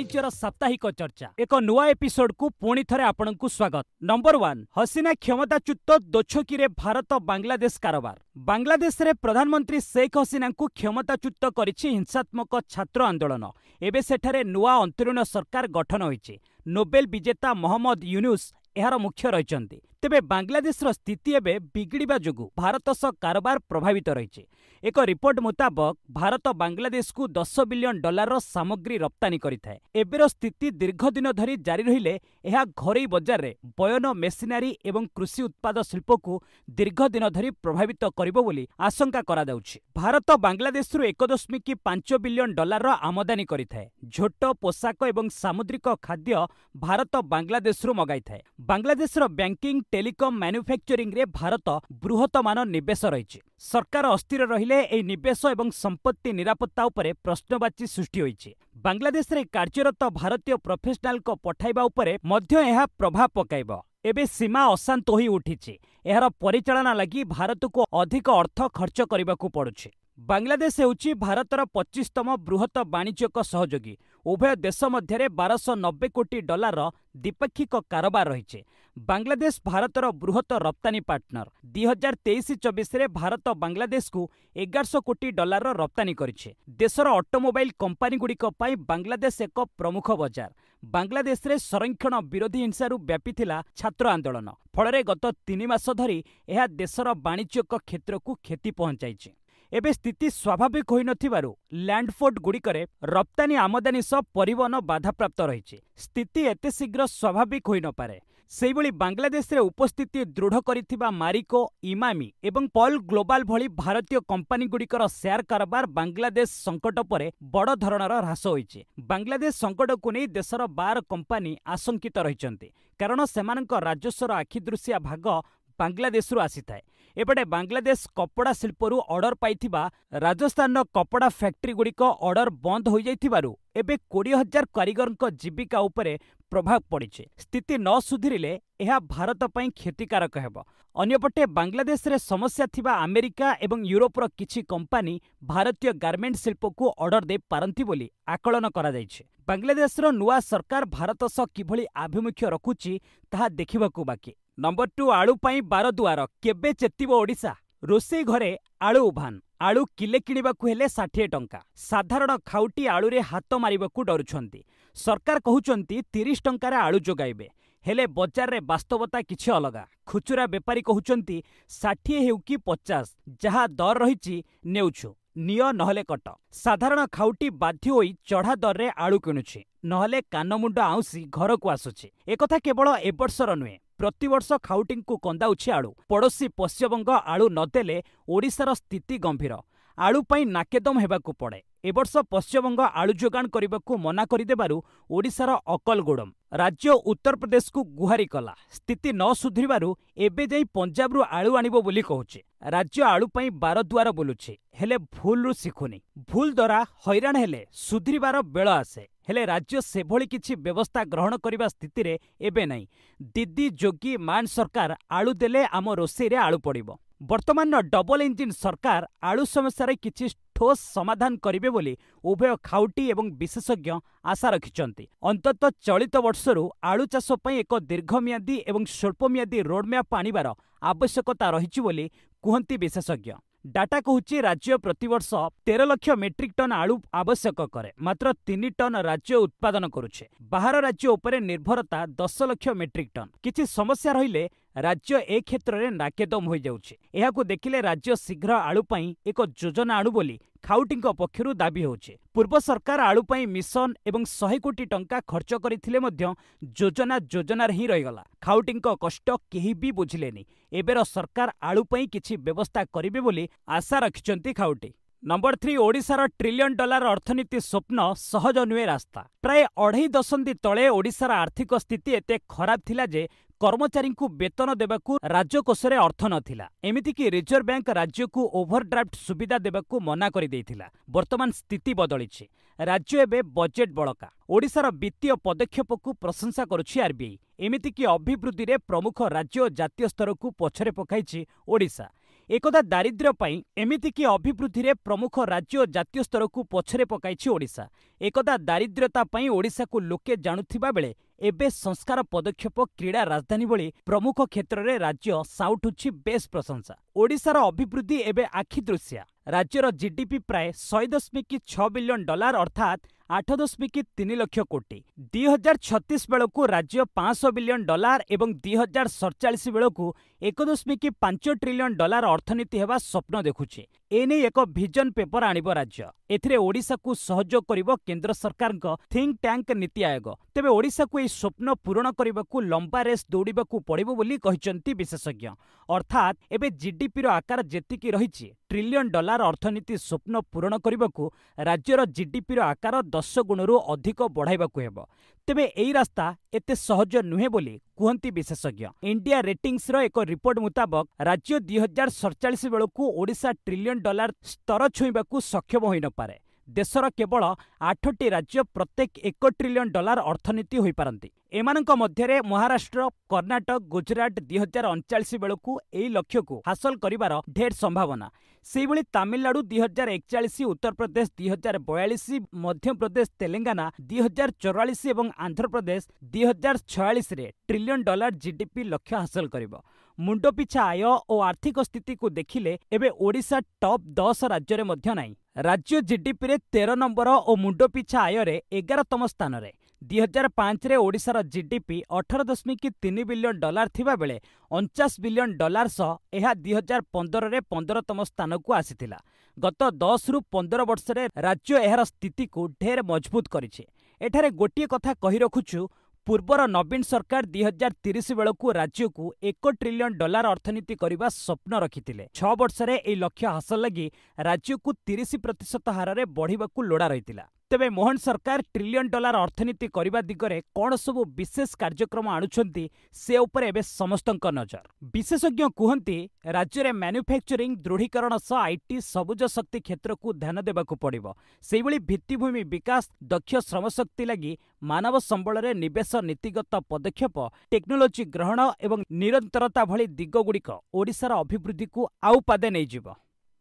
वाणिज्यर साप्ताहिक चर्चा एक नुआ एपिसोड को पुणी थरे आपनकु स्वागत। नंबर 1 हसीना क्षमताच्युत दोछकीरे भारत बांग्लादेश कारोबार। बांग्लादेश रे प्रधानमंत्री शेख हसीना को क्षमताच्युत करिछि हिंसात्मक छात्र आंदोलन। एबे सेठारे नुआ अंतरीण सरकार गठन होइछि। नोबेल विजेता मोहम्मद यूनुस एहार मुख्य रहिछन्ति। तेबे बांग्लादेश रो स्थिति एबे बिगड़िबा जोगु भारत सह कारोबार प्रभावित रहिछि। एक रिपोर्ट मुताबक भारत बांग्लादेश को $10 बिलियन सामग्री रप्तानी करिथाय। एबेर स्थिति दीर्घ दिन धरी जारी रहिले एहा घरोई बजार रे बयन मेसिनारी एवं कृषि उत्पाद शिल्प को दीर्घ दिन धरी प्रभावित करिबो बोली आशंका करा जाउछि। भारत बांग्लादेश रु $1.5 बिलियन आमदानी करिथाय। झोट पोशाक एवं सामुद्रिक खाद्य भारत बांग्लादेश रु मगाइथाय। बांग्लादेश रो बैंकिंग टेलीकॉम मैन्युफैक्चरिंग रे भारत बृहत मान निवेश रहिछि। सरकार अस्थिर रहिले एई निवेश एवं संपत्ति निरापत्ता उपरे प्रश्नवाची सृष्टि होइछि। बांग्लादेश रे कार्यरत भारतीय प्रोफेशनल को पठाइबा उपरे मध्य एहा प्रभाव पकाइब। एबे सीमा अशांत होई उठिछि। एहार परिचालना लागि भारत को अधिक अर्थ खर्च करबाकू पड़ुछि। बांग्लादेश हेउछि भारतर 25तम बृहत वाणिज्यिक सहयोगी। उभय देश मध्य $1290 कोटी द्विपाक्षिक कारोबार रही। बांग्लादेश भारतर बृहत रप्तानी पार्टनर। 2023-24 रे भारत बांग्लादेश को $1100 कोटी रप्तानी करिछे। देशर ऑटोमोबाइल कंपनी गुड़िक पई बांग्लादेश एक प्रमुख बजार। बांग्लादेश रे संरक्षण विरोधी हिंसारू व्यापीथिला छात्र आंदोलन। फଳରେ गत 3 मास धरी एहा देशर वाणिज्यिक क्षेत्र को क्षति पहुंचाइछि। एबे स्थिति स्वाभाविक होई नथिबारु लैंडफोर्ट गुड़िकरे रप्तानी आमदानी सह परिवहन बाधाप्राप्त रही। स्थिति एते शीघ्र स्वाभाविक होई न पारे। सेहिभଳି बांग्लादेश रे उपस्थिति दृढ़ करिथिबा मारिको, इमामी एवं पॉल ग्लोबाल भली भारतीय कंपनी गुड़िकर शेयर कारोबार बांग्लादेश संकट परे बड़ धरणर ह्रास होइछि। बांग्लादेश संकट को नहीं देशर 12 कंपनी आशंकित रहिछन्ति, कारण सेमानक राजस्वर आखिदृशिया भाग बांग्लादेश आसीथाय। एपटे बांग्लादेश कपड़ा शिल्परू ऑर्डर पाइथिबा राजस्थान कपड़ा फैक्ट्री गुड़िक ऑर्डर बंद हो जाइथिबारु एबे 20,000 कारीगरक जीविका उपरे प्रभाव पड़िछे। स्थिति न सुधरिले एहा भारत पई क्षतिकारक हेबो। अन्यपटे बांग्लादेश रे समस्या थिबा अमेरिका एवं यूरोपर किछि कंपनी भारतीय गार्मेंट शिल्प को ऑर्डर दे पारंती बोली आकलन करा जाइछे। बांग्लादेश रो नुआ सरकार भारत सह किभली आभिमुख्य रखुछि ताहा देखिबाकू बाकी। नंबर 2 आलू पाई 12 दुआर केबे चेतिबो ओडिशा। रोषेई घरे आलू उभान। आलू किले किणिबाकू हेले 60 टंका। साधारण खाउटी आलू रे हाथ मारिबाकू डरुछन्ति। सरकार कहउचन्ति 30 टंकार आलू जोगाइबे, हेले बजार रे वास्तवता किछि अलगा। खुचुरा बेपारी कहउचन्ति 60 हेउ कि 50 जहा दर रहिछि नेउछु, निय नहले कट। साधारण खाउटी बाध्य होई चढ़ा दर रे आलू किणुछि, नहले कानमुंड आउसी घर को आसुछि। एकथा केवल ए वर्षर नुहे, प्रतिवर्ष खाउटी को कंदाउछि आलू। पड़ोशी पश्चिमबंग आलू नदेले ओडिशार स्थिति गंभीर। आलू पाई नाकेदम हेबाकू पड़े। ए वर्ष पश्चिमबंग आलू जोगाण करबाकू मना करिदेबारु ओडिशार अकल गोडम राज्य उत्तर प्रदेश को गुहारी कला। स्थिति न सुधरिबारु एबे जाई पंजाब रु आलू आनिबो बोली कहूछि। राज्य आलू पाई 12 दुआर बोलुछि, हेले भूल रु सिखुनी। भूल द्वारा हैरान हेले सुधरिबार बेळ आसे, हेले राज्य सेभଳି किछि व्यवस्था ग्रहण करिबा स्थिति रे एबे नाही। दीदी जोगी मान सरकार आलू देले आम रोषेई रे आलू पड़िबो। वर्तमान डबल इंजिन सरकार आलू समस्या किछि ठोस समाधान करिबे बोली उभय खाउटी एवं विशेषज्ञ आशा रखिछन्ति। अंततः चलित वर्षरू आलू चाष पई एक दीर्घमियादी एवं स्वल्पमियादी रोडमैप आनिबार आवश्यकता रहिछि बोली कुहंती विशेषज्ञ। डाटा कहूछि राज्य प्रतिवर्ष 13 लाख मेट्रिक टन आलू आवश्यक करे, मात्र 3 टन राज्य उत्पादन करुछे। बाहर राज्य उपरे निर्भरता 10 लाख मेट्रिक टन। किछि समस्या रहिले राज्य ए क्षेत्र में नाकेदम हो जाउछि। एहाकू देखिले राज्य शीघ्र आलू पाई एक योजना आणु बोली खाउटींक पक्षरु दाबी होउछि। पूर्व सरकार आलू पाई मिशन एवं 100 कोटी टंका खर्च करथिले मध्य योजना ही रहीगला। खाउटींक कष्ट केही भी बुझिलेनी। एबेर सरकार आलू पाई किछि व्यवस्था करिबे बोली आशा रखिचंती खाउटी। नंबर 3 ओडिशार $1 ट्रिलियन अर्थनीति स्वप्न सहज नुहे रास्ता। प्राय 2.5 दशंधि तले ओडिशार आर्थिक स्थिति एते खराब थिला जे कर्मचारी को वेतन देबाकू राजकोष रे अर्थ नथिला। एमिति कि रिजर्व बैंक राज्य को ओभरड्राफ्ट सुविधा देबाकू मना करि देइथिला। वर्तमान स्थिति बदलिछि। राज्य एबे बजेट बळका। ओडिशार वित्तीय पदक्षेप को प्रशंसा करुछि आरबीआई। एमिति कि अभिवृद्धि रे प्रमुख राज्य और जातीय स्तर को पछरे पकाइछि ओडिशा। एकदा दारिद्र्य पई एमितिकी अभिवृद्धि रे प्रमुख राज्य और जातीय स्तर को पछरे पकाइछि ओडिशा। एकदा दारिद्र्यता पई ओडिशा को लोके जानुथिबा बेले एबे संस्कार पदक्षेप क्रीड़ा राजधानी भली प्रमुख क्षेत्र में राज्य साउठुछि बेस प्रशंसा। ओडिशार अभिवृद्धि एबे आखिदृश्या। राज्यर जीडीपी प्राय 100.6 बिलियन डॉलर अर्थात 8.3 लाख कोटी। 2036 बेलू राज्य 500 बिलियन डॉलर एवं 2047 बेलू 1.5 ट्रिलियन डॉलर अर्थनीति हेबा स्वप्न देखुछि। एने एक विजन पेपर आनिबो राज्य। एथिरे ओडिशा को सहयोग करिबो केंद्र सरकार थिंक टैंक नीति आयोग। तेबे ओडिशा को स्वप्न पूरण करने लंबा रेस दौड़ा पड़ो बोली कहिसंती विशेषज्ञ। अर्थात एबे जीडीपी रो आकार जेतिकी रहिछि ट्रिलियन डॉलर अर्थनीति स्वप्न पूरण करने को राज्यर जीडीपी रो आकार 10 गुणरू अधिक बढ़ाइबाकू हेबो। तेबे एई रास्ता एते सहज नुहे बोली कुहंती विशेषज्ञ। इंडिया रेटिंग्स रो एक रिपोर्ट मुताबक राज्य 2047 बेलू ओडिशा ट्रिलियन डॉलर स्तर छुईबाकू सक्षम होई न पारे। देशर केवल 8टी राज्य प्रत्येक 1 ट्रिलियन डॉलर अर्थनीति होई पारंती। एमानक मध्यरे महाराष्ट्र, कर्नाटक, गुजरात 2039 बेलू एई लक्ष्य को हासिल करिवार ढेर संभावना। सेहिभଳି तमिलनाडु 2041, उत्तर प्रदेश 2042, मध्य प्रदेश, तेलंगाना 2044 एवं आंध्र प्रदेश 2046 रे ट्रिलियन डॉलर जीडीपी लक्ष्य हासिल करिबो। मुंड पिछा आय और आर्थिक स्थिति को देखिले एबे ओडिशा टॉप 10 राज्य रे मध्य नाही। राज्य जीडीपी रे 13 नंबर और मुंड पिछा आय रे 11तम स्थान रे। 2005 रे ओडिशार जीडीपी 18.3 बिलियन डॉलर थिबा बेले 49 बिलियन डॉलर सह एहा 2015 रे 15तम स्थान को आसीथिला। गत 10 रु 15 वर्ष रे राज्य एहार स्थिति को ढेर मजबूत करिछे। एठारे गोटिए कथा कहि रखुछु, पूर्वर नवीन सरकार 2030 बेलू राज्य को 1 ट्रिलियन डॉलर अर्थनीति करने स्वप्न रखिथिले। 6 वर्ष रे एई लक्ष्य हासिल लगी राज्य को 30% हार रे बढ़िबाकू लोड़ा रहितिला। तेबे मोहन सरकार ट्रिलियन डॉलर अर्थनीति करने दिगरे कौन सबु विशेष कार्यक्रम आणुछंती से उपरे एबे समस्तंक नजर। विशेषज्ञ कुहंती राज्य रे मैन्युफैक्चरिंग दृढ़ीकरण सह आईटी सबुज शक्ति क्षेत्र को ध्यान देबाकू पड़िबो। सेहिभଳି भित्तिभूमि विकास, दक्ष श्रमशक्ति लगी मानव संबल रे निवेश, नीतिगत पदक्षेप, टेक्नोलोजी ग्रहण एवं निरंतरता भली दिगगुड़िक ओडिशार अभिवृद्धि को आउ पादे नहीं जिवो।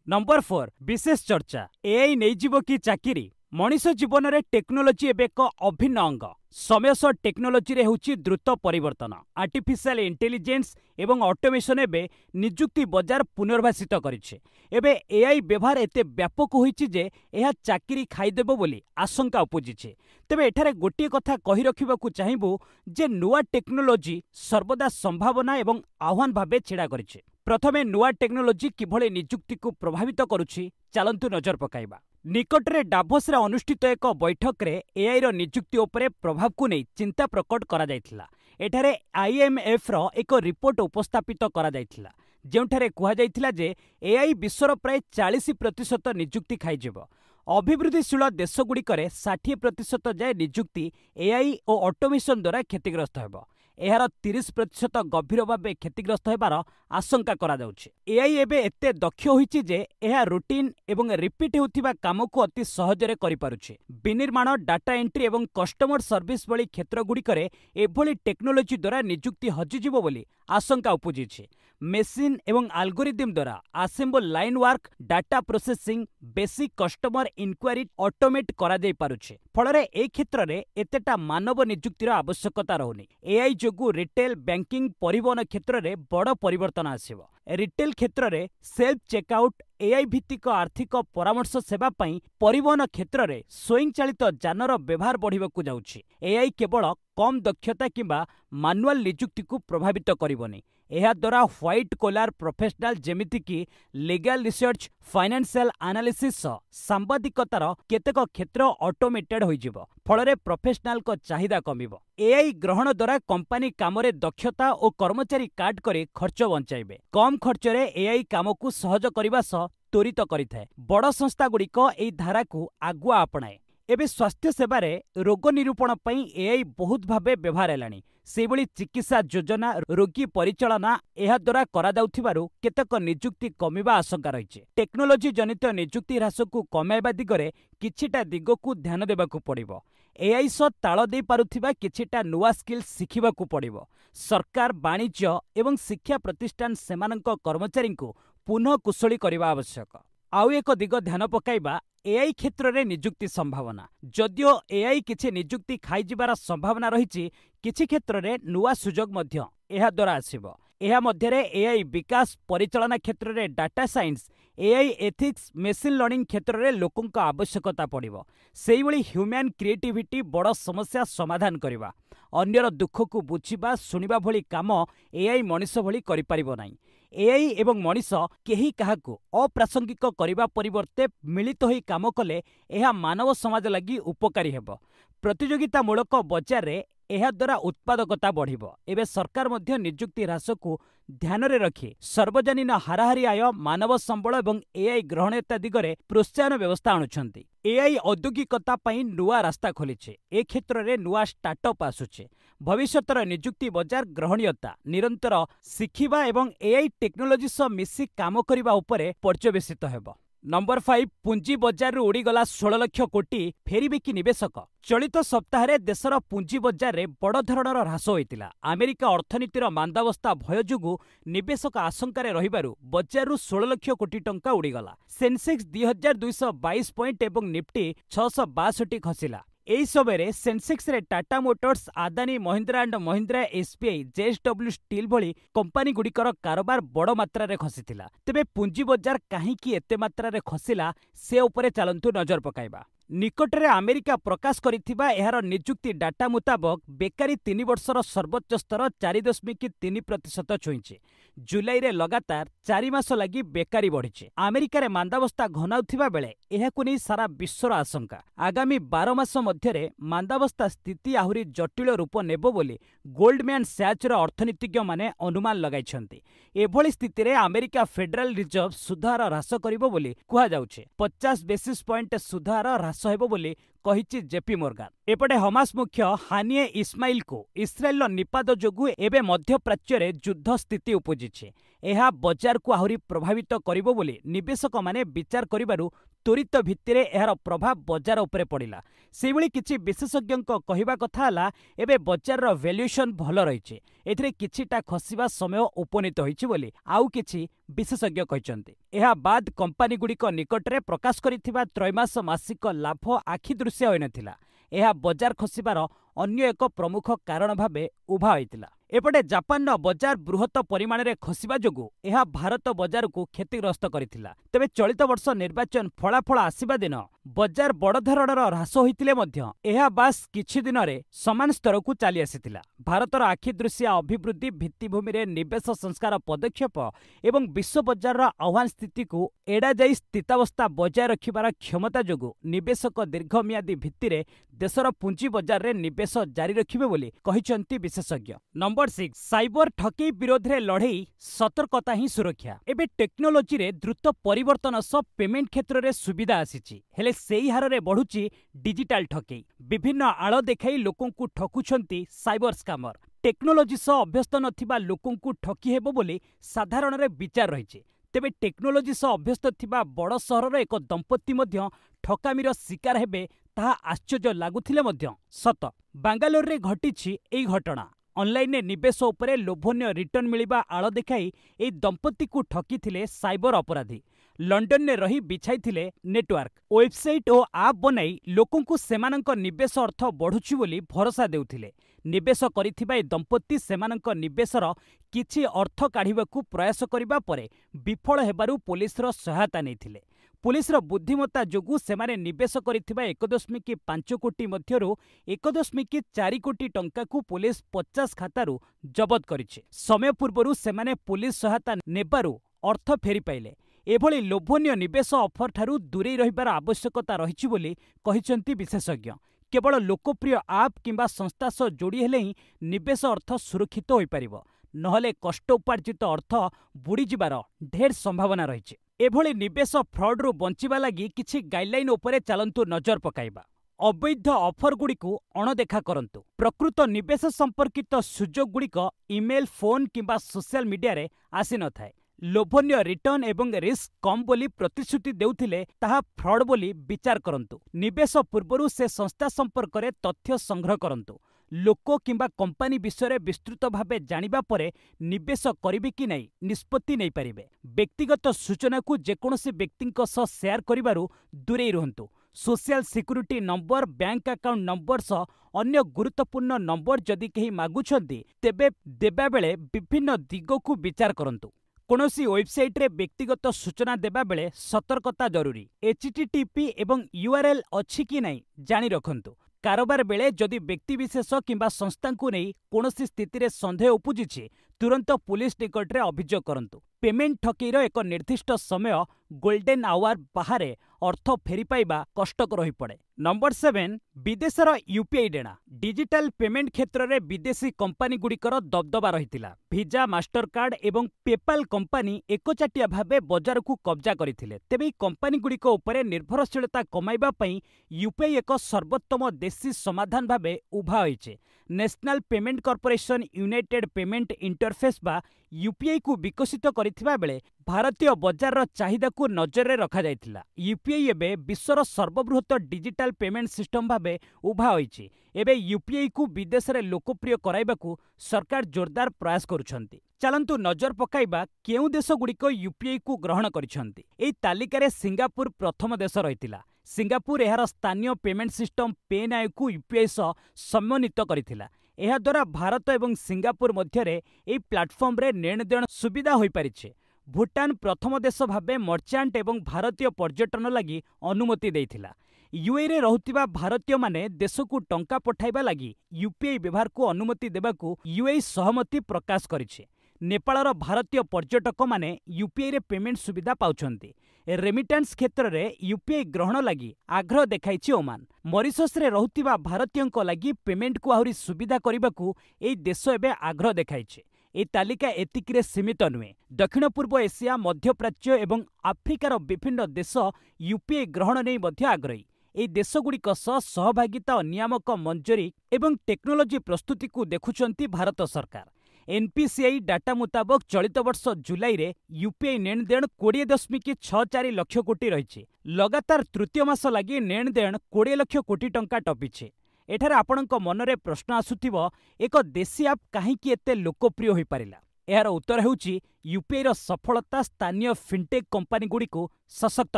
नंबर 4 विशेष चर्चा, एआई नहीं जिवो कि चाकिरी। मनीष जीवन में टेक्नोलोजी एबे एक अभिन्न अंग। समय सह टेक्नोलोजी रे होची द्रुत परिवर्तन। आर्टिफिशियल इंटेलिजेंस एवं ऑटोमेशन एबे निजुक्ति बाजार पुनर्भाषित करिछे। एबे एआई व्यवहार एते व्यापक होईची जे एहा चाकरी खाइदेबो बोली आशंका उपजिछे। तेबे एठारे गोटिए कथा कहि रखिबाकू चाहिबो जे नुआ टेक्नोलोजी सर्वदा संभावना एवं आह्वान भाबे छिड़ा करिछे। प्रथमे नुआ टेक्नोलोजी किभଳି निजुक्ति को प्रभावित करुछि चलंतु नजर पकाइबा। निकटरे डाभोस रे अनुष्ठित एक बैठक रे एआई रो निजुक्ति उपरे प्रभाव को नहीं चिंता प्रकट करा जायथिला। एठारे आईएमएफ रो एक रिपोर्ट उपस्थापित करा जायथिला, जेउठारे कुहा जायथिला जे एआई विश्वर प्राय 40% निजुक्ति खाइजिबो। अभिवृद्धिशील देशगुड़िकरे 60% जाए निजुक्ति एआई और ऑटोमेशन द्वारा क्षतिग्रस्त हेबो। एहार 30% गभीर भावे क्षतिग्रस्त हेबार आशंका करा जाउछि। एआई एबे एते दक्ष होईछि जे एहा रूटीन एवं रिपीट होउथिबा काम को अति सहजरे करि पारुछि। विनिर्माण, डाटा एंट्री एवं कस्टमर सर्विस भली क्षेत्र गुड़िकरे एभली टेक्नोलोजी द्वारा निजुक्ति हजिजिबो बोली आशंका उपजिछि। मेसिन एवं एल्गोरिदम द्वारा assemble line work, data processing, basic customer inquiry automate करा जाई पारुछि। फलरे ए क्षेत्र रे एतेटा मानव निजुक्तिर आवश्यकता रहुनी। एआई जोगु रिटेल, बैंकिंग, परिवहन क्षेत्र रे बड़ परिवर्तन आसिबो। रिटेल क्षेत्र रे सेल्फ चेकआउट, एआई भित्तिक आर्थिक परामर्श सेवा पई परिवहन क्षेत्र रे स्वयं चालित जानर व्यवहार बढ़िबाकू जाउछि। एआई केवल कम दक्षता किंबा मानुअल निजुक्ति को प्रभावित करिवनी। एहा द्वारा व्हाइट कोलार प्रोफेशनल जेमिति कि लीगल रिसर्च, फाइनेंशियल एनालिसिस, सांबादिकतार केतेक क्षेत्र ऑटोमेटेड होइजिबो। फलरे प्रोफेशनल को चाहिदा कमिबो। एआई ग्रहण द्वारा कंपनी कामरे दक्षता और कर्मचारी काट करे खर्च बंचाइबे। कम खर्च रे एआई काम को सहज करिबा सह त्वरित करिथाय। बड़ संस्था गुड़िक एई धारा को आगुआ अपनाए। एबे स्वास्थ्य सेवारे रोग निरूपण पई एआई बहुत भाबे व्यवहार हेलानी। सेभଳି चिकित्सा योजना, रोगी परिचालना एहा द्वारा करा जाउथिबारु केतक निजुक्ति कमिबा आशंका रहिছে। टेक्नोलोजी जनित निजुक्ति ह्रास को कमाइबा दिगरे किछिटा दिग को ध्यान देबाकू पड़िबो। एआई सह ताल दे पारुथिबा किछिटा नुआ स्किल शिखिबाकू पड़िबो। सरकार, वाणिज्य एवं शिक्षा प्रतिष्ठान सेमानंक कर्मचारी को पुनः कुशली करने आवश्यक। आउ एक दिग ध्यान पकाइबा एआई क्षेत्र में निजुक्ति संभावना। जदियो एआई किछि निजुक्ति खाइजिबार संभावना रही, किछि क्षेत्र में नुआ सुजोग मध्य एहा द्वारा आसिबो। एहा मध्यरे एआई विकास परिचालना क्षेत्र में data science, AI ethics, machine learning क्षेत्र में लोकों आवश्यकता पड़िबो। सेही भली ह्यूमन क्रिएटिविटी बड़ समस्या समाधान करबा, अन्यर दुख को बुझिबा शुणिबा भली काम एआई मनीष भली करि परिबो नाही। एआई एवं मनीष केही काहाकू अप्रासंगिक करबा परिवर्ते मिलित होई काम कले एहा मानव समाज लगी उपकारी हेबो। प्रतियोगितामूलक बजार रे एहा द्वारा उत्पादकता बढ़िबो। एबे सरकार मध्य निजुक्ति ह्रास को ध्यान रे रखी सार्वजनीन हाराहारी आय, मानव संबल एवं एआई ग्रहणीयता दिगरे प्रोत्साहन व्यवस्था आणुछंती। एआई औद्योगिकता पई नुआ रास्ता खोलिछे। ए क्षेत्र रे नुआ स्टार्टअप आसुछे। भविष्यतर निजुक्ति बजार ग्रहणीयता, निरंतर शिखिबा एवं एआई टेक्नोलोजी सह मिसी काम करिबा उपरे पर्यवेसित हेबो। नंबर 5, पुंजी बजार उड़ीगला 16 लाख कोटी, फेरिबे कि निवेशक। चलित सप्ताह रे देशर पुंजी बजार रे बड़ धरणर ह्रास होइतिला। अमेरिका अर्थनीतिर मांदावस्था भय जुगु निवेशक आशंका रहिबारु बजारु 16 लाख कोटी टंका उड़ीगला। सेंसेक्स 2222 पॉइंट एवं निफ्टी 662 खसिला। एही समय सेंसेक्स रे Tata Motors, Adani, Mahindra and Mahindra, SBI, JSW steel भली कंपनी गुड़िकर कारोबार बड़ मात्रा रे खसिथिला। तेबे पुंजी बजार काहींकि एते मात्रा रे खसिला से उपरे चालंतु नजर पकाइबा। निकटरे अमेरिका प्रकाश करिथिबा एहार निजुक्ति डाटा मुताबक बेकारी 3 वर्षर सर्वोच्च स्तर 4.3% छुईचे। जुलाई रे लगातार 4 मास लगी बेकारी बढ़िचे। अमेरिका रे मांदावस्था घनाउथिबा बेले एहाकु नै सारा विश्वर आशंका। आगामी 12 मास मध्यरे मांदावस्था स्थिति आहुरी जटिल रूप नेबो बोली गोल्डमैन सैचर अर्थनीतिज्ञ माने अनुमान लगाइछन्ति। एभली स्थिति रे अमेरिका फेडरल रिजर्व सुधार ह्रास करिबो बोली कुहा जाउछे। 50 बेसिस पॉइंट सुधार ह्रास हेबो बोली कहिछि जेपी मोर्गान। एपटे हमास मुख्य हानिए इस्माइल को इस्राएल निपात जोगु एबे मध्यप्राच्य रे युद्ध स्थिति उपजिछे। एहा बजार को आहुरी प्रभावित करिबो बोली निवेशक माने विचार करिबारु त्वरित भित्तिरे एहार प्रभाव बजार उपरे पड़िला। सेहिभଳି किछि विशेषज्ञଙ୍କ कहिबा कथा हला एबे बजार वैल्यूएशन भल रहिছে। एथिरे किछिटा खसिबा समय उपनीत होइछि बोली आउ किछि विशेषज्ञ कहिसंती। एहा बाद कंपनी गुड़िक निकटरे प्रकाश करिथिबा त्रैमास मासिक लाभ आखि दृश्य होइनथिला। एहा बजार खसिबार अन्य एक प्रमुख कारण भाबे उभा होइतिला। एपटे जापान बजार बृहत परिमाण में खसिबा जोगु एहा भारत बजार को क्षतिग्रस्त करिथिला। तेबे चलित वर्ष निर्वाचन फलाफल आसिबा दिन बजार बड़ धरणर ह्रास होइतिले मध्य एहा बास किछि दिन रे समान स्तर को चली आसिथिला। भारतर आखि दृश्य अभिवृद्धि, भित्तिभूमि रे निवेश संस्कार पदक्षेप एवं विश्व बजार आह्वान स्थिति को एड़ा जाई स्थितावस्था बजाय रखिबार क्षमता जोगु निवेशक दीर्घमियादी भित्तिरे देशर पुंजी बजार रे निवेश जारी रखिबे बोली कहिसंती विशेषज्ञ। नंबर 6, साइबर ठकेई विरोध रे लड़ई, सतर्कता ही सुरक्षा। एबे टेक्नोलोजी रे द्रुत परिवर्तन सह पेमेंट क्षेत्र रे सुविधा आसीची, हेले सेही हार रे बढ़ुची डिजिटल ठकेई। विभिन्न आळ देखाई लोकों को ठकुछंती साइबर स्कैमर। टेक्नोलोजी सह अभ्यस्त नथिबा लोकों को ठकी हेबो बोली साधारण रे विचार रहिছে। तेबे टेक्नोलोजी सह अभ्यस्त थिबा बड़ सहर एक दंपति मध्य ठकामीर शिकार हेबे ताहा आश्चर्य लागुथिले मध्य सत। बांगालोर रे घटिछि एई घटना। ऑनलाइन निवेश उपरे लोभनीय रिटर्न मिलिबा आळ देखाई एई दंपति को ठकीथिले साइबर अपराधी। लंडन ने रही बिछाइथिले नेटवर्क, वेबसाइट और आप बनाई लोकों को सेमानंक निवेश अर्थ बढ़ुछि बोली भरोसा देउथिले। निवेश करिथिबा ए दंपति सेमानंक निवेशर किछि अर्थ काढिबाकू प्रयास करिबा परे विफल हेबारु पुलिसर सहायता नैथिले। पुलिसर बुद्धिमत्ता जोगु सेमाने निवेश करिथिबा 1.5 कोटी मध्यरु 1.4 कोटी टंका को पुलिस 50 खातारू जबत करिछि। समय पूर्वरु सेमाने पुलिस सहायता नेबारु अर्थ फेरी पाइले। एभली लोभनीय निवेश अफर ठारू दूरे रहिबार आवश्यकता रहिछि बोली कहिसंती विशेषज्ञ। केवल लोकप्रिय आप किंबा संस्था सह जोड़ी हेले ही निवेश अर्थ सुरक्षित होई परिबो, नहले कष्ट उपार्जित अर्थ बुड़ी जिबार ढेर संभावना रहिछि। एभली निवेश फ्रॉड रु बंचिबा लागि किछि गाइडलाइन उपरे चालंतु नजर पकाइबा। अवैध ऑफर गुड़िक अणदेखा करंतु। प्रकृत निवेश संपर्कित सुजोग गुड़िक ईमेल, फोन किंबा सोशल मीडिया रे आसी न थाए। लोभनीय रिटर्न एवं रिस्क कम बोली प्रतिश्रुति देउथिले ताहा फ्रॉड बोली विचार करंतु। निवेश पूर्वरु से संस्था संपर्क रे तथ्य संग्रह करंतु। लोक किंबा कंपानी विषय विस्तृत भावे जानिबा परे निवेश करिवे कि नहीं निष्पत्ति नहीं पारिबे। व्यक्तिगत सूचना को जेकोसी व्यक्तिंक सह शेयर करिबारु दूरे रुहंतु। Social security number, bank account number सह अन्य गुरुत्वपूर्ण नंबर जदि केही मागुछंती तेबे देबा बेले विभिन्न दिग को विचार करंतु। कोनोसी वेबसाइट रे व्यक्तिगत सूचना देबा बेले सतर्कता जरूरी। HTTP एवं URL अछि कि नहीं जानि रखंतु। कारोबार बेले जदि व्यक्तिविशेष किंबा संस्था को नहीं कोनोसी स्थिति रे संदेह उपजिछि तुरंत पुलिस निकट रे अभियोग करंतु। पेमेंट ठकीर एक निर्दिष्ट समय गोल्डन आवर बाहर अर्थ फेरी पाइबा कष्टकर रही पड़े। नंबर 7 विदेशर यूपीआई डेणा। डिजिटल पेमेंट क्षेत्र में विदेशी कंपानी गुड़िकर दबदबा रहितिला। भिजा, मास्टर कार्ड एवं पेपाल कंपानी एकचाटिया भावे बजार को कब्जा करथिले। तेबे कंपानी गुड़िक उपरे निर्भरशीलता कमाइबा पई यूपीआई एक सर्वोत्तम देशी समाधान भावे उभा होइछे। National Payment Corporation United Payment Interface बा यूपीआई को विकसित करिथिबा बेले भारतीय बजार चाहिदा को नजर रे रखा जायतिला। यूपीआई एबे विश्वर सर्वबृहत डिजिटल पेमेंट सिस्टम भावे उभा होइछि। एबे यूपीआई को विदेश रे लोकप्रिय कराइबाकू सरकार जोरदार प्रयास करुछंती। चलंतु नजर पकाइबा केउ देश गुड़िक यूपीआई को ग्रहण करिछंती। एई तालिकारे सिंगापुर प्रथम देश रहितिला। सिंगापुर एहार स्थानीय पेमेंट सिस्टम पेनाय को यूपीआई सह सम्मानित करिथिला। एहा द्वारा भारत एवं सिंगापुर मध्यरे एई प्लाटफॉर्म रे लेनदेन सुविधा होई पारिछे। भूटान प्रथम देश भावे मर्चांट एवं भारतीय पर्यटन लगी अनुमति देइथिला। यूएई रे रहुतिबा भारतीय माने देश को टंका पठाइबा लगी यूपीआई व्यवहार को अनुमति देबाकू यूएई सहमति प्रकाश करिछे। नेपालर भारतीय पर्यटक माने यूपीआई रे पेमेंट सुविधा पाउछंती। रेमिटेंस क्षेत्र रे यूपीआई ग्रहण लगी आग्रह देखाइछि ओमान। मॉरिशस रे रहुतिबा भारतीयंक लगी पेमेंट को आहुरी सुविधा करिबाकू एई देश एबे आग्रह देखाइछि। ए तालिका एतिकिरे सीमित नुहे। दक्षिण पूर्व एशिया, मध्यप्राच्य एवं आफ्रिकार विभिन्न देश यूपीआई ग्रहण नहीं मध्य आग्रही। ए देशगुड़िक सह सहभागिता नियामक मंजूरी एवं टेक्नोलोजी प्रस्तुति को देखुचंती भारत सरकार। एनपीसीआई डाटा मुताबक चलित वर्ष जुलाई रे यूपीआई लेनदेन 20.64 लाख कोटी रही। लगातार तृतीय मास लगी लेनदेन 20 लाख कोटी टंका टपिछे। एठारे आपणक मनरे प्रश्न आसुथिबो एक देशी आप काहींकि एते लोकप्रिय होई पारिला। एहार उत्तर हेउची यूपीआई रो सफलता स्थानीय फिनटेक कंपानी गुड़िको सशक्त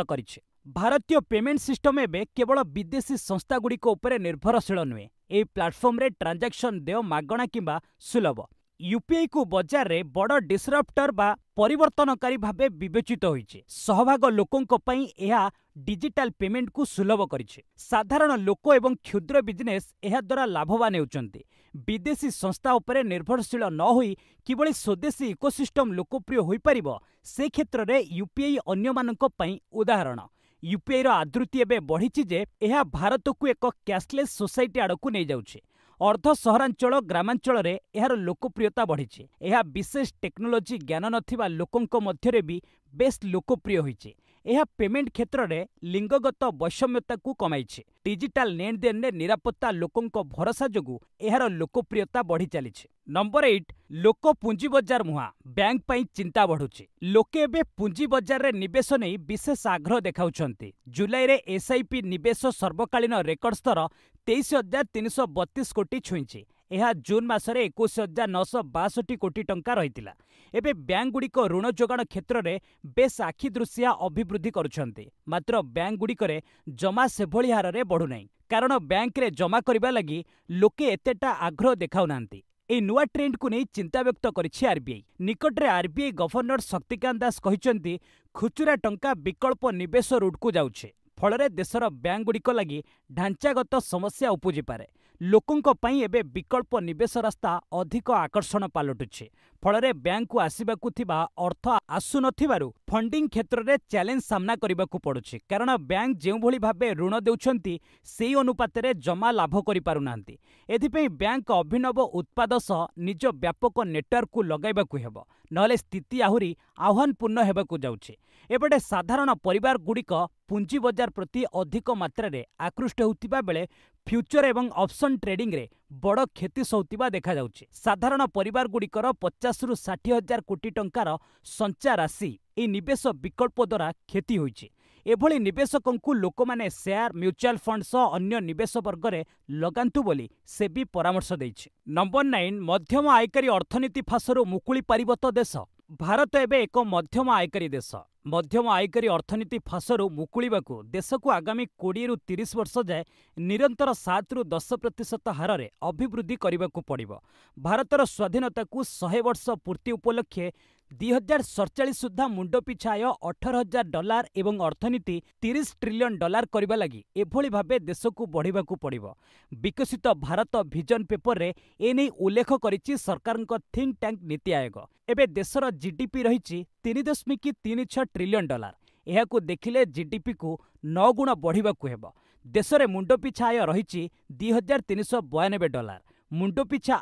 करिछे। भारतीय पेमेंट सिस्टम एबे केवल विदेशी संस्था गुड़िको उपरे निर्भरशील नुहे। एई प्लाटफॉर्म रे ट्रांजैक्शन देय मागणा किंबा सुलभ। यूपीआई को बाजार रे बड़ डिसरप्टर बा परिवर्तनकारी भावे विवेचित होइछे। सहभाग लोकंक पई एहा डिजिटल पेमेंट को सुलभ करिछे। साधारण लोक एवं क्षुद्र बिजनेस एहा द्वारा लाभवान हेउचंती। विदेशी संस्था उपरे निर्भरशील न होई किबळी स्वदेशी इकोसिस्टम लोकप्रिय होई परिबो से क्षेत्र रे यूपीआई अन्य मानक पई उदाहरण। यूपीआई रो आदृति एबे बढ़िछि जे एहा भारत को एक कैशलेस सोसाइटी आड़कू नहीं जाउछे। अर्ध सहरांचल ग्रामांचल रे एहार लोकप्रियता बढ़िछे। एहा विशेष टेक्नोलोजी ज्ञान नथिबा लोकंक मध्यरे भी बेस लोकप्रिय होइछे। एहा पेमेंट क्षेत्र रे लिंगगत वैषम्यता को कमाइछे। डिजिटल लेनदेन रे निरापत्ता लोकंक भरोसा जोगु एहार लोकप्रियता बढ़ी चलीछे। नंबर 8 लोक पुंजी बजार मुहा बैंक पई चिंता बढ़ुछे। लोके एबे पुंजी बजार रे निवेश नहीं विशेष आग्रह देखाउछंती। जुलाई रे एसआईपी निवेश सर्वकालीन रेकर्ड स्तर 23,332 कोटी छुईछे। एहा जून मासरे 21,962 कोटी टंका रहितिला। एबे बैंक गुड़िक ऋण जोगाण क्षेत्र में बेस आखिदृशिया अभिवृद्धि करुछंती। मात्र बैंक गुड़िकरे जमा सेभଳି हारे बढ़ुनाई। कारण बैंक रे जमा करबा लगी लोके एतेटा आग्रह देखाउनांती। ए नुआ ट्रेंड को नहीं चिंता व्यक्त करिछि RBI. निकटरे RBI governor Shaktikanta Das कहिसंती खुचुरा टंका विकल्प निवेश रूट को जाउछे। फलरे देशर बैंक गुड़िक लगी ढांचागत समस्या उपजी पारे। लोकंक पई एबे विकल्प निवेश रास्ता अधिक आकर्षण पालटुछे। फलरे बैंक को आसीबाकू थिबा अर्थ आसु नथिबारु फंडिंग क्षेत्र रे चैलेंज सामना करबाकू पड़ुछे। कारण बैंक जेउ भली भाबे ऋण देउछंती सेही अनुपात रे जमा लाभ करि पारुनांती। एथिपई बैंक अभिनव उत्पाद सह निज व्यापक नेटवर्क को लगाइबाकू हेबो, नहले स्थिति आहुरी आह्वानपूर्ण हेबाकू जाउछे। एपटे साधारण परिवार गुड़िक पुंजी बजार प्रति अधिक मात्रा रे आकृष्ट होतिबा बेले फ्यूचर एवं ऑप्शन ट्रेडिंग रे बड़ क्षति सौतिबा देखा जाउछे। साधारण परिवार गुड़िकर 50 रु 60 हजार कोटी टंकार संचा राशि ए निवेश विकल्प द्वारा क्षति होइछे। एभली निवेशकंकु लोकमाने शेयर म्यूचुअल फंड सह अन्य निवेश वर्गरे लगांतु बोली सेबी परामर्श देइछि। नंबर 9 मध्यम आयकारी अर्थनीति फासरु मुकुली पारिब तो देश। भारत एबे एक मध्यम आयकारी देश। मध्यम आयकारी अर्थनीति फासरु मुकुलिबाकु देशकु आगामी 20 रु 30 वर्ष जाए निरंतर 7 रु 10% हारे अभिवृद्धि करबाकु पड़िबो। भारतर स्वाधीनताकु 100 वर्ष पूर्ति उपलक्षे 2047 सुधा मुंड पिछा आय $18,000 एवं अर्थनीति $30 ट्रिलियन करबा लगी एभली भाबे देशकु बढ़िबाकु पड़िबो। विकसित भारत विजन पेपर रे एनै उल्लेख करिछि सरकारक थिंक टैंक नीति आयोग। एबे देशर जीडीपी रहिछि $3.36 ट्रिलियन। एहाकु देखिले जीडीपी को 9 गुण बढ़िबाकु हेबो। देशरे मुंड पिछा आय रहिछि $2,392। मुंडपिछा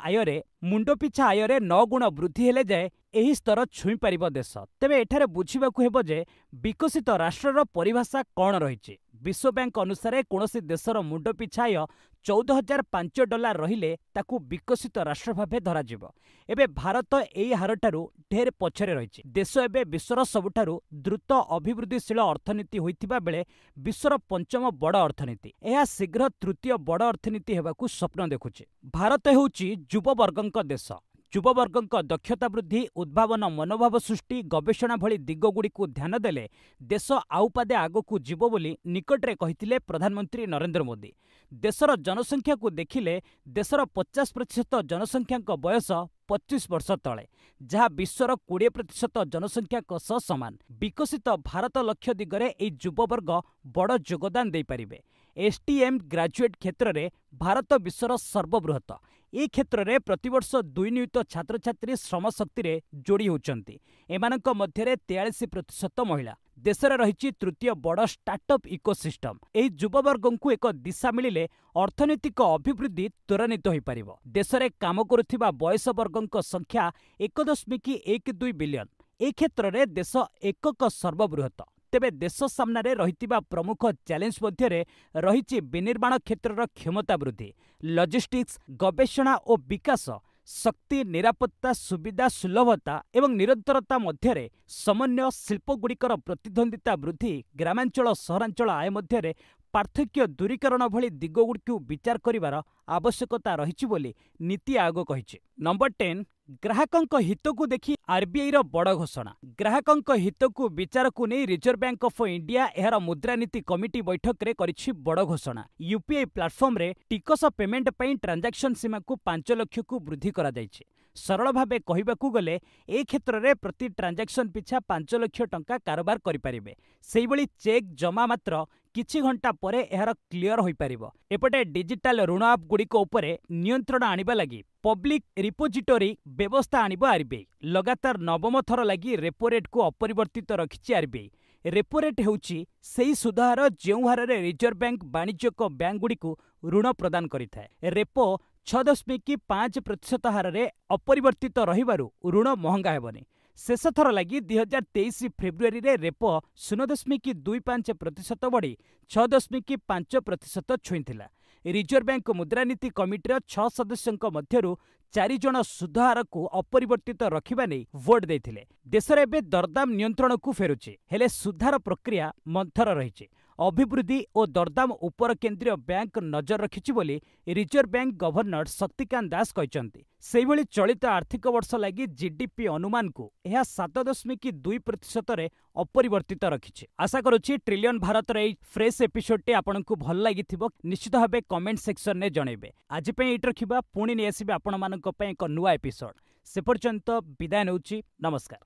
आयरे 9 गुण वृद्धि हेले जाए एही स्तर छुई पारिबो देश। तेबे एठारे बुझिबाकु हेबो जे विकसित राष्ट्रर परिभाषा कौन रहिछि। विश्व बैंक अनुसार कोनोसी देशर मुंडपिछा आय $14,005 रहिले ताकू विकसित राष्ट्र भाबे धराजिबो। एबे भारत एई हारठारु ढेर पछरे रहिछि। देश एबे विश्वर सबुठारु द्रुत अभिवृद्धिशील अर्थनीति होइतिबा बेले विश्वर पंचम बड़ अर्थनीति। एहा शीघ्र तृतीय बड़ अर्थनीति हेबाकू स्वप्न देखुछि। भारत हेउछि युववर्गक देश। युववर्गक दक्षता वृद्धि, उद्भावन, मनोभाव सृष्टि, गवेषणा भली दिगगुड़िकु ध्यान देले देश आउ पादे आगकू जीवो बोली निकटरे कहिथिले प्रधानमंत्री नरेंद्र मोदी। देशर जनसंख्या को देखिले देशर 50% जनसंख्याक बयस 25 वर्ष तले, जहाँ विश्वर 20% जनसंख्या सह समान। विकसित भारत लक्ष्य दिगरे एई युववर्ग बड़ योगदान दे पारिबे। एसटीएम ग्रेजुएट क्षेत्र में भारत विश्वर सर्वबृहत। ए क्षेत्र में प्रतिवर्ष 2 नियुक्त छात्र छात्री श्रम शक्ति रे जोड़ी होचंती। एमानक मध्यरे 43% महिला। देशरे रहिछि तृतीय बड़ स्टार्टअप इकोसिस्टम। एही युववर्गंकु एक दिशा मिलिले अर्थनैतिक अभिवृद्धि त्वरान्वित होई पारिबो। देशरे काम करुथिबा बयस वर्गंक संख्या 1.12 बिलियन। ए क्षेत्र में देश एकक सर्वबृहत। तेबे देश सामने रहितिबा प्रमुख चैलेंज मध्यरे रहिछि विनिर्माण क्षेत्रर क्षमता वृद्धि, लॉजिस्टिक्स, गवेषणा और विकास, शक्ति, निरापत्ता, सुविधा, सुलभता एवं निरंतरता मध्यरे समन्वय, शिल्पगुड़िकर प्रतिद्वंदिता वृद्धि, ग्रामांचल सहरांचल आय मध्यरे पार्थक्य दूरीकरण भली दिगगुड़िकु विचार करिवार आवश्यकता रहिछि बोली नीति आयोग कहिछि। नंबर 10 ग्राहकंक हितकु देखि आरबीआई रो बड़ घोषणा। ग्राहकंक हितकु विचारकु नै रिजर्व बैंक ऑफ इंडिया एहार मुद्रानीति कमिटी बैठक रे करिछि बड़ घोषणा। यूपीआई प्लाटफॉर्म रे टिकस पेमेंट पई ट्रांजैक्शन सीमा को 5 लाख को वृद्धि करा जायछि। सरल भावे कहिबाकू गले ए क्षेत्र में प्रति ट्रांजैक्शन पिछा 5 लाख टंका कारोबार करिपारिबे। सेहि भली चेक जमा मात्र किछि घंटा परे एहार क्लियर होई पारिबो। एपटे डिजिटल ऋण आप गुड़िक उपरे नियंत्रण आनिबा लागि पब्लिक रिपोजिटरी व्यवस्था आनिबो आरबीआई। लगातार 9म थर लागि रेपो रेट को अपरिवर्तित रखिछि आरबीआई। रेपो रेट हेउछि सेही सुधार जेउ हारे रिजर्व बैंक वाणिज्यिक बैंक गुड़िक ऋण प्रदान करिथाय। रेपो 6.5% हारे अपरिवर्तित रहिबारु ऋण महंगा हेबनी। शेष थर लगी 2023 फेब्रुआरी रे रेपो 0.25% बढ़ी 6.5% छुईथिला। रिजर्व बैंक मुद्रानीति कमिटीर 6 सदस्यंक मध्यरु 4 जण सुधार को अपरिवर्तित रखिबा नै वोट देथिले। देशरे एबे दरदाम नियंत्रण को फेरुछि, हेले सुधार प्रक्रिया मंथर रहिछि। अभिवृद्धि और दरदाम उपर केंद्रीय बैंक नजर रखिछि बोली reserve bank governor Shaktikanta Das कहचंती। सेहि भली चलित आर्थिक वर्ष लागि जीडीपी अनुमान को यह 7.2% रे अपरिवर्तित रखिछि। आशा करूछि ट्रिलियन भारत रे फ्रेश एपिसोड टे आपनकु भल लागिथिबो। निश्चित भाबे कमेंट सेक्शन ने जणैबे। आज पे एट रखिबा, पुणी नै आसीबे आपण मानक पे एक नुवा एपिसोड। से पर्यंत विदाय नउछि। नमस्कार।